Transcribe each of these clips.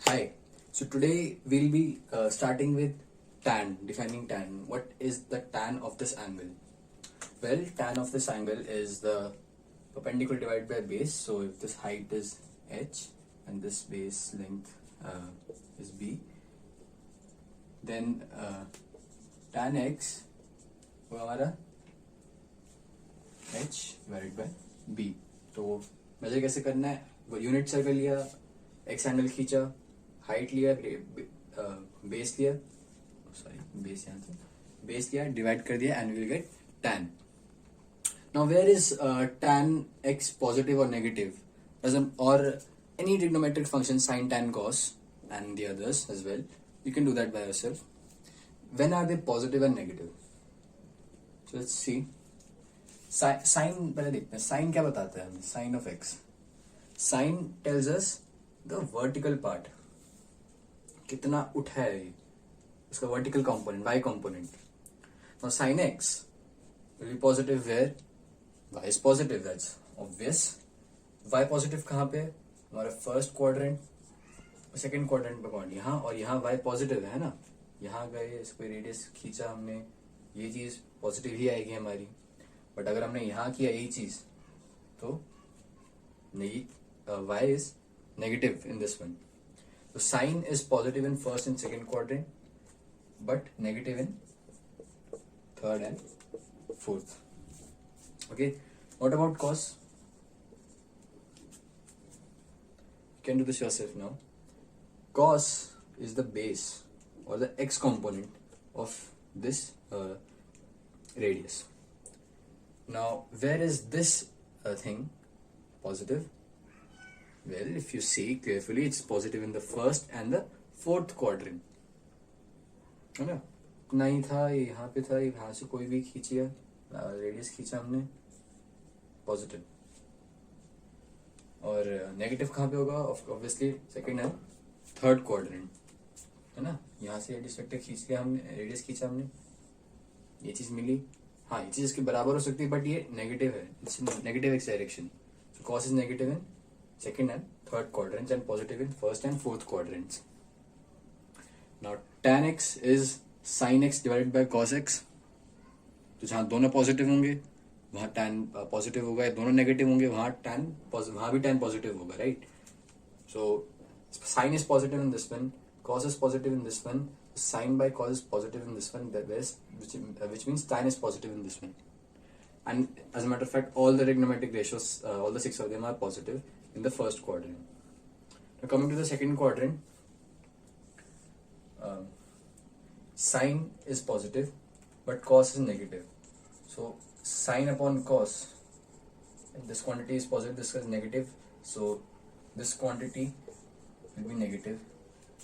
Hi. So today we'll be starting with tan, defining tan. What is the tan of this angle? Well, tan of this angle is the perpendicular divided by base. So if this height is h and this base length is b, then tan x वो हमारा h divided by b. तो major कैसे करना है? वो unit circle लिया, x angle खींचा, height लिया, बेस लिया, सॉरी बेस यहाँ था, बेस लिया, डिवाइड कर दिया and will get tan. Now where is tan x positive or negative? Or any trigonometric function sin, tan, cos and the others as well. You can do that by yourself. When are they positive and negative? So let's see. Sin पहले देखते हैं. Sin क्या बताता है हमें? Sin of x. Sin tells us the vertical part. कितना उठा है ये, उसका vertical component, y component. Now sin x will be positive where y is positive, that's obvious. y positive कहाँ पे? हमारा फर्स्ट क्वाड्रेंट, सेकंड क्वाड्रेंट पे कौन? यहाँ, और यहाँ y पॉजिटिव है ना. यहाँ गए, इसको रेडियस खींचा हमने, ये चीज पॉजिटिव ही आएगी हमारी. बट अगर हमने यहाँ किया यही चीज तो y is negative in this one. So sin is positive in first and second quadrant, but negative in third and fourth. Okay, what about cos? You can do this yourself now. Cos is the base or the x component of this radius. Now, where is this thing positive? Well, if you see carefully, it's positive in the first and the fourth quadrant. है ना? नहीं था, ये यहाँ पे था, यहाँ से कोई भी खींचिए, रेडियस खींचा हमने, पॉजिटिव. और नेगेटिव कहाँ पे होगा? Obviously second and third quadrant, है ना. यहाँ से रेडियस वेक्टर खींच लिया हमने, रेडियस खींचा हमने, ये चीज मिली. हाँ, ये चीज इसके बराबर हो सकती है, बट ये नेगेटिव है, it's negative x direction. So cos is negative in second and third quadrants and positive in first and fourth quadrants. Now tan x is sin x divided by cos x. तो जहाँ दोनों positive होंगे वहाँ tan positive होगा, दोनों negative होंगे वहाँ भी tan पॉजिटिव होगा, right. So sin is positive in this one, cos is positive in this one, sin by cos is positive in this one, which means tan is positive in this one. And as a matter of fact, all the trigonometric ratios, all the 6 of them are positive in the first quadrant. Now coming to the second quadrant, sin is positive but cos is negative. So sin upon cos, this quantity is positive, this is negative, so this quantity will be negative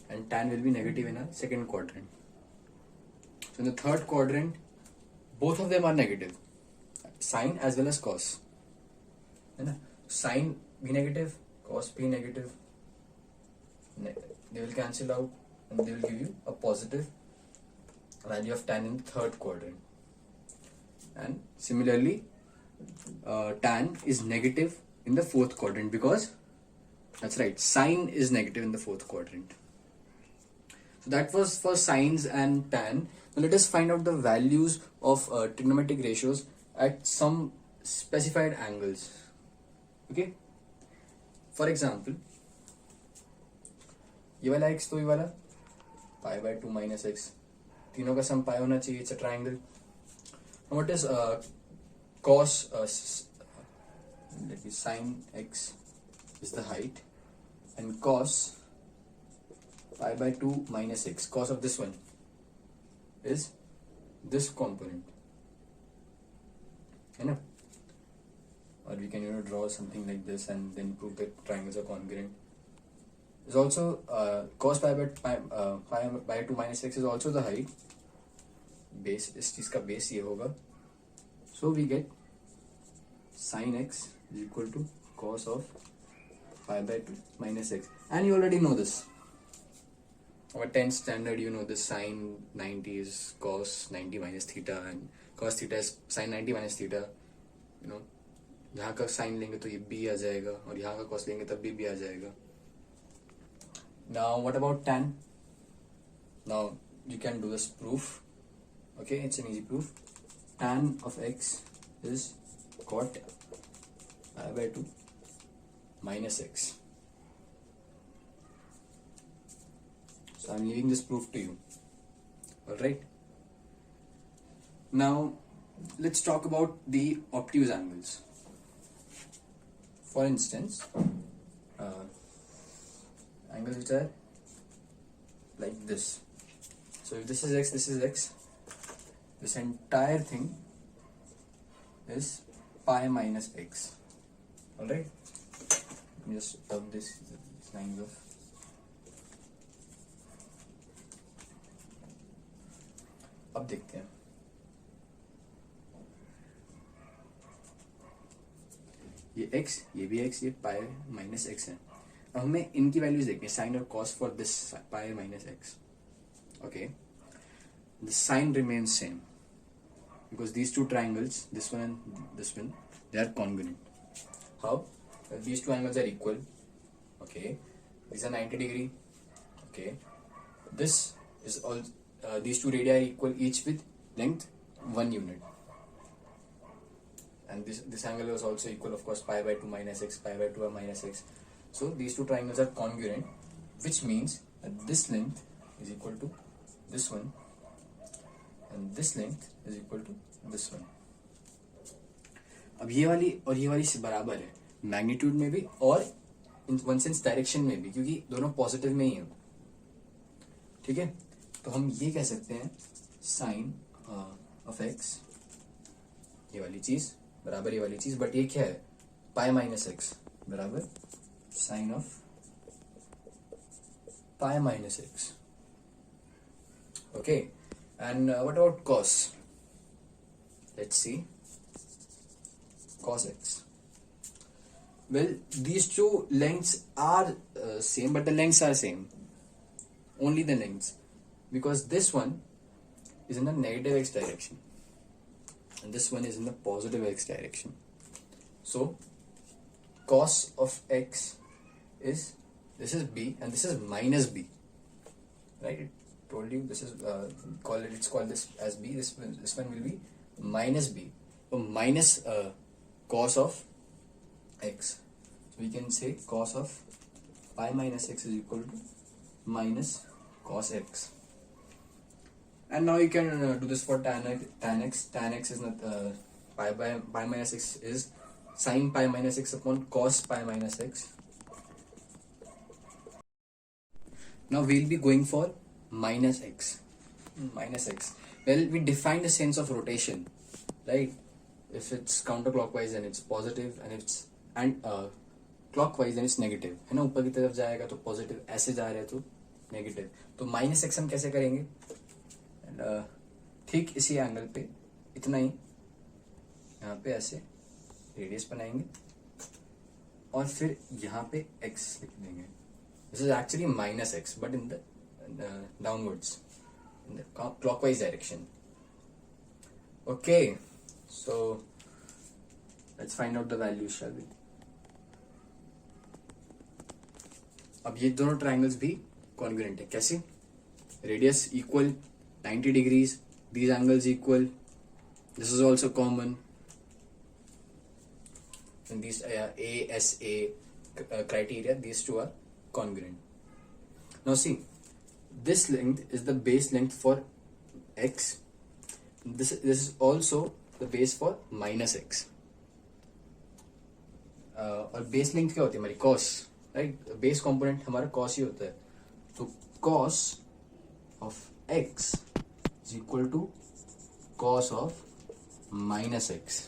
and tan will be negative in a second quadrant. So in the third quadrant, both of them are negative, sin as well as cos, है ना. Sin be negative, cos be negative, they will cancel out and they will give you a positive value of tan in the third quadrant. And similarly, tan is negative in the fourth quadrant because, that's right, sin is negative in the fourth quadrant. So that was for sines and tan. Now let us find out the values of trigonometric ratios at some specified angles. Okay, for example, ये वाला x तो ये वाला pi by 2 minus x, तीनों का सम pi होना चाहिए. It's a triangle. Now what is cos? Let me, sin x is the height and cos pi by 2 minus x, cos of this one is this component, है ना. Or we can draw something like this and then prove that triangles are congruent. Is also cos pi by 2 minus x is also the height. Base, इस चीज का base ये होगा. So we get sin x is equal to cos of pi by 2 minus x. And you already know this. Our 10th standard, you know this, sin 90 is cos 90 minus theta and cos theta is sin 90 minus theta. You know, यहाँ का sign लेंगे तो ये b आ जाएगा और यहाँ का cos लेंगे तब भी b आ जाएगा. Now what about tan? Now you can do this proof. Okay, it's an easy proof. Tan of x is cot pi by 2 minus x. So I'm leaving this proof to you. Alright. Now let's talk about the obtuse angles. For instance, angles which are like this. So if this is x, this is x. This entire thing is pi minus x. Alright. Let me just rub this lines of. अब देखते हैं. ये x, ये भी x, ये pi minus x है. अब हमें इनकी वैल्यूज देखनी है, साइन और cos for this pi minus x. Okay, the sign remains same because these two triangles, this one and this one, they are congruent. How? Well, these two angles are equal. Okay, these are 90 degree. Okay, this is all. These two radii are equal, each with length 1 unit. And this angle is also equal, of course, pi by 2 minus x, pi by 2 minus x. So these two triangles are congruent, which means that this length is equal to this one, and this length is equal to this one. अब ये वाली और ये वाली से बराबर है magnitude में भी और इन वन सेंस डायरेक्शन में भी, क्योंकि दोनों पॉजिटिव में ही है. ठीक है, तो हम ये कह सकते हैं साइन ऑफ एक्स, ये वाली चीज बराबर ये वाली चीज, बट ये क्या है, पाई माइनस एक्स बराबर sine of pi minus x. Okay, and what about cos? Let's see cos x. Well, these two lengths are same, but the lengths are same. Only the lengths, because this one is in the negative x direction and this one is in the positive x direction. So cos of x is, this is b and this is minus b, right? It told you this is let's call this as b. This one will be minus b. So minus cos of x. So we can say cos of pi minus x is equal to minus cos x. And now you can do this for tan x. Tan x is not pi minus x is sin pi minus x upon cos pi minus x. Now we'll be going for minus x. Minus x. Well, we define the sense of rotation, right? If it's counterclockwise then it's positive, and if it's clockwise then it's negative, है ना. ऊपर की तरफ जाएगा तो positive, ऐसे जा रहे हैं तो नेगेटिव. तो माइनस एक्स हम कैसे करेंगे? ठीक इसी एंगल पे इतना ही यहाँ पे ऐसे रेडियस बनाएंगे और फिर यहाँ पे x लिख देंगे. This is actually minus x but in the downwards, in the clockwise direction. Okay, so let's find out the values, shall we? अब ये दोनों ट्राइंगल्स भी कॉन्ग्रुएंट है. कैसे? Radius equal 90 degrees, these angles equal, this is also common, and these ASA criteria, these two are congruent. Now see, this length is the base length for x. This is also the base for minus x. और base length क्या होती है हमारी? cos, right? Base component हमारा cos ही होता है. तो cos of x is equal to cos of minus x.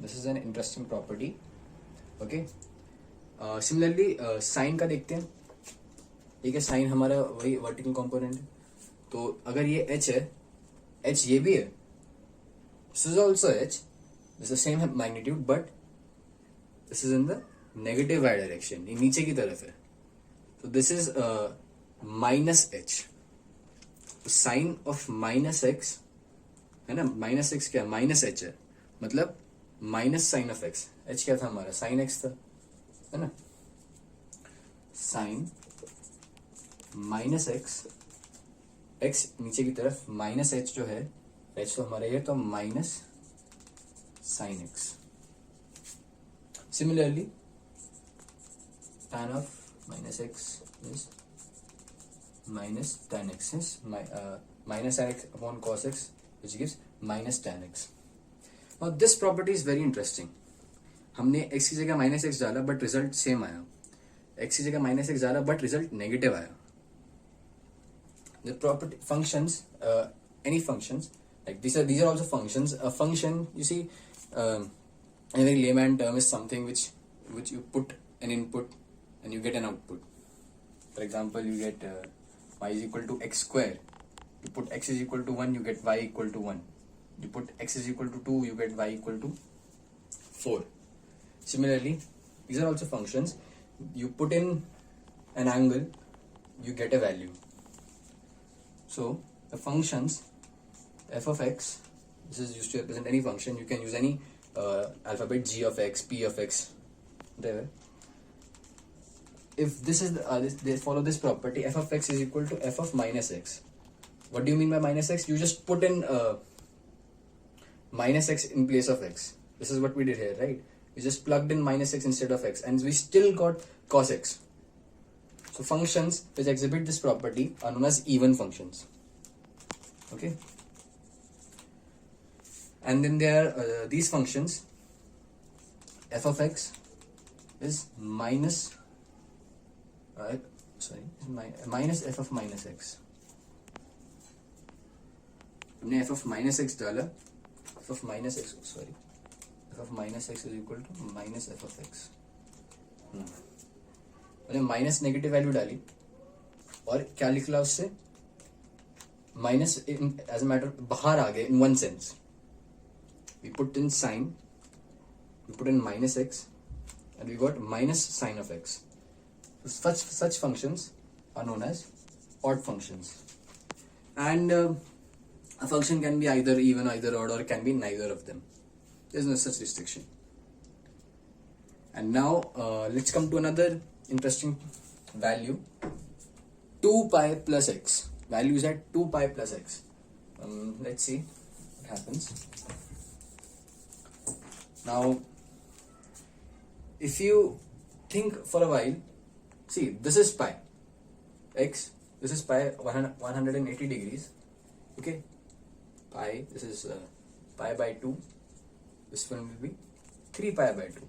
This is an interesting property. Okay. Similarly, sin का देखते हैं. ठीक है, साइन हमारा वही वर्टिकल कंपोनेंट है. तो अगर ये h है, h ये भी है, this is also h, this is same magnitude but this is in the negative y direction, ये नीचे की तरफ है. तो this is minus h. Sine of minus x है ना, माइनस x क्या, माइनस h है, मतलब minus sine of x. h क्या था हमारा? साइन x था, है ना. साइन माइनस एक्स, एक्स नीचे की तरफ माइनस एच जो है, एच तो हमारा ये, तो minus sine x. Similarly tan of minus x is minus tan x is minus tan x upon cos x, which gives minus tan x. Now this property is very interesting. हमने x की जगह minus x डाला but result same आया, x की जगह minus x डाला but result negative आया. The property functions, any functions like these are also functions. A function, you see, in a very layman term, is something which you put an input and you get an output. For example, you get y is equal to x square. You put x is equal to 1, you get y equal to 1. You put x is equal to 2, you get y equal to 4. Similarly, these are also functions. You put in an angle, you get a value. So the functions f of x, this is used to represent any function. You can use any alphabet, g of x, p of x, whatever. If this is they follow this property, f of x is equal to f of minus x. What do you mean by minus x? You just put in minus x in place of x. This is what we did here, right? We just plugged in minus x instead of x, and we still got cos x. So functions which exhibit this property are known as even functions. Okay. And then there are these functions. F of x is minus minus f of minus x. हमने f of minus x डाला, f of minus x is equal to minus f of x. मैंने minus negative value डाली और क्या निकला उससे, minus as a matter बाहर आ गए in one sense. We put in sine, we put in minus x and we got minus sine of x. So such functions are known as odd functions. And a function can be either even, either odd, or can be neither of them. There is no such restriction. And now let's come to another interesting value, 2 pi plus x. Value is at 2 pi plus x. Let's see what happens. Now if you think for a while, see, this is pi x, this is pi 180 degrees, okay, pi, this is pi by 2, this one will be 3 pi by 2,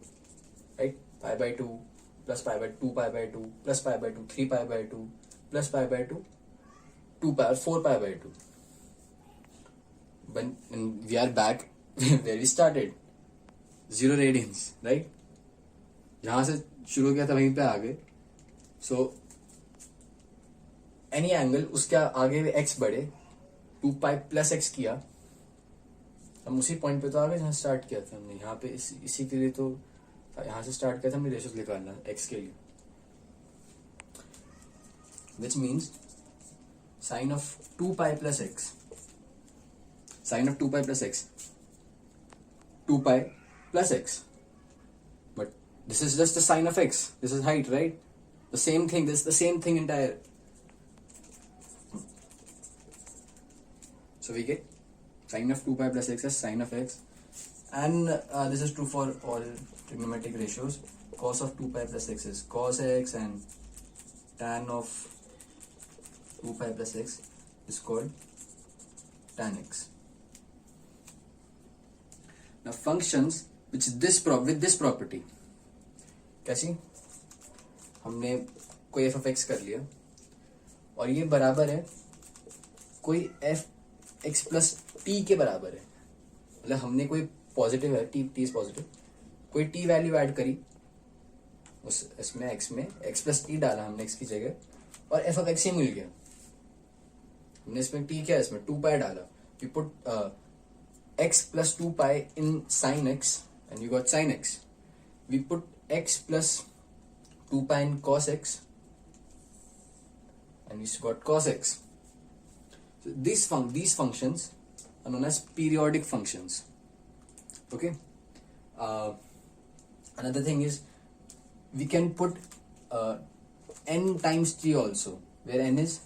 right? Pi by 2 plus pi by 2 pi by 2 plus pi by 2 3 pi by 2 plus pi by 2 2 pi or 4 pi by 2. But we are back where we started, 0 radians, right? जहां से शुरू किया था वहीं पे आ गए. So any angle, उसके आगे एक्स बढ़े, 2 पाई प्लस एक्स किया, हम उसी पॉइंट पे तो आ गए जहां स्टार्ट किया था हमने. यहाँ पे इसी के लिए तो यहाँ से स्टार्ट किया था हमने रेशियोज निकालना एक्स के लिए, which means sine of 2 pi plus x, sine of 2 pi plus x, 2 pi plus x. This is just the sine of x. This is height, right? The same thing. This is the same thing entire. So we get sine of 2 pi plus x as sine of x. And this is true for all trigonometric ratios. Cos of 2 pi plus x is cos x, and tan of 2 pi plus x is called tan x. Now functions which with this property. कैसी, हमने कोई f of x कर लिया और ये बराबर है कोई f x प्लस t के बराबर है. मतलब हमने कोई पॉजिटिव है, t इज पॉजिटिव, कोई t वैल्यू ऐड करी इसमें x में, x प्लस t डाला हमने x की जगह और f of x ही मिल गया. हमने इसमें t क्या है, इसमें 2 पाई डाला, we put x plus 2 pi in sine x and you got sin x. We put x plus 2 pi in cos x and we got cos x. So these functions are known as periodic functions. Okay. Another thing is we can put n times t also, where n is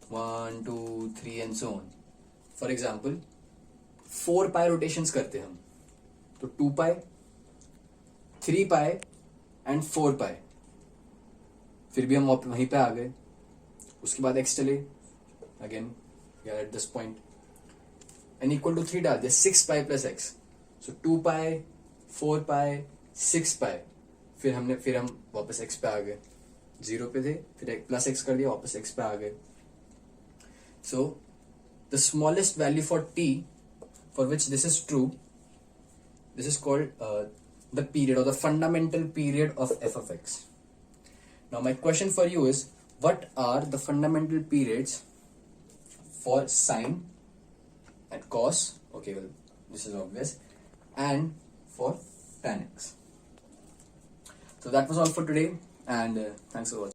1, 2, 3 and so on. For example, 4 pi rotations करते हम, तो 2 pi, 3 pi and 4 pi, फिर भी हम वहीं पे आ गए. उसके बाद x चले, again we are at this point, n equal to 3 डाल दिया, 6 pi plus x, so 2 pi, 4 pi, 6 pi, फिर हम वापस x पे आ गए, 0 पे थे, फिर प्लस x कर दिया, वापस x पे आ गए. So the smallest value for t for which this is true, this is called the period or the fundamental period of f of x. Now my question for you is, what are the fundamental periods for sine and cos? Okay, well, this is obvious. And for tan x. So that was all for today, and thanks for watching.